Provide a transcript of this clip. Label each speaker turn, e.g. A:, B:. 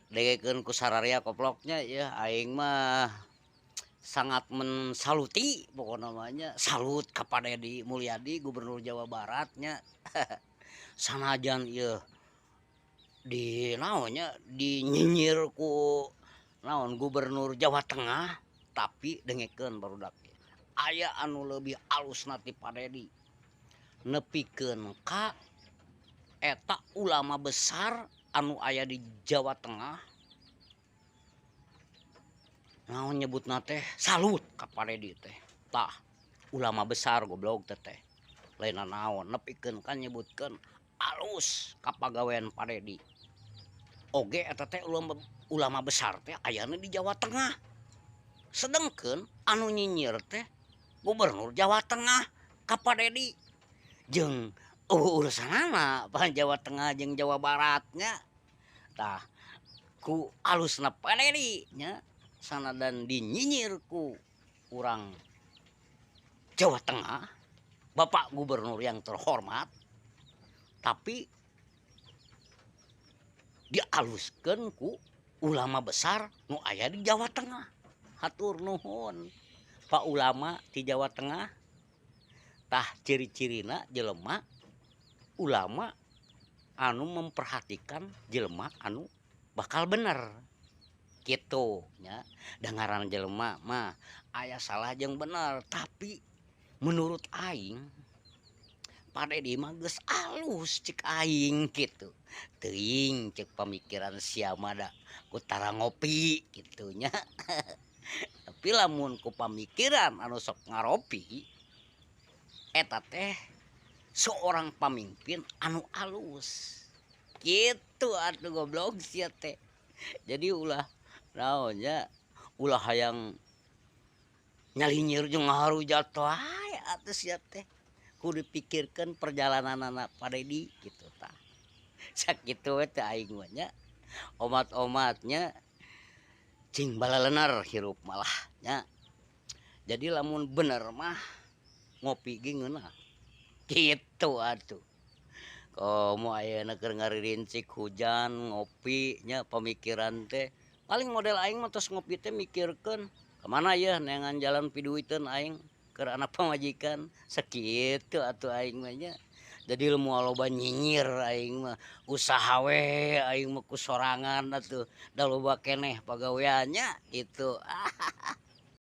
A: dengekeun ku sararea koploknya ya aing mah sangat mensaluti pokoknya namanya salut kepada Deddy Mulyadi Gubernur Jawa Baratnya sanajan ieu di naonnya dinyinyir ku naon Gubernur Jawa Tengah tapi dengekeun barudak aya anu lebih alus ti Pak Dedi nepikeun ka eta ulama besar anu aya di Jawa Tengah naon nyebutna teh salut ka Pak Dedi teh tah ulama besar goblok teh lain naon nepikeun kan nyebutkeun alus kapagawean Pak Dedi oge eta teh ulama besar teh ayana di Jawa Tengah sedengkeun anu nyinyir teh Gubernur Jawa Tengah ka Pak Dedi jeung urusanana Pak Jawa Tengah jeung Jawa Baratnya tah ku alusna Pak Dedi nya sanadan dinyinyir ku urang Jawa Tengah Bapak Gubernur yang terhormat tapi dialuskeun ku ulama besar nu aya di Jawa Tengah hatur nuhun Pak ulama di Jawa Tengah tah ciri-cirina jelema ulama anu memperhatikan jelema anu bakal bener gitu nya dengaran jelema mah aya salah jeung bener tapi menurut aing Pak Dedi mah geus alus cek aing gitu teuing cek pamikiran siama da ku tara ngopi gitunya tapi lamun ku pamikiran anu sok ngaropi eta teh seorang pamimpin anu alus gitu atuh goblok sia teh jadi ulah naonnya ulah hayang nyalinyir jeung ngaharujat wae atuh sia teh kudu dipikirkeun perjalanan anak Pak Dedi gitu tah sakitu we teh aing mah nya omat-omatnya cing balalener hirup malah nya jadi lamun bener mah ngopi ge ngeunah gitu atuh komo ayeuna keur ngaririncik hujan ngopi nya pamikiran teh paling model aing mah tos ngopi teh mikirkeun kemana ya neangan jalan piduiteun aing keur anak pamajikan sakitu atuh aing mah nya jadi lemu loba nyinyir aing mah usaha we aing mah ku sorangan atuh da loba keneh pagaweannya itu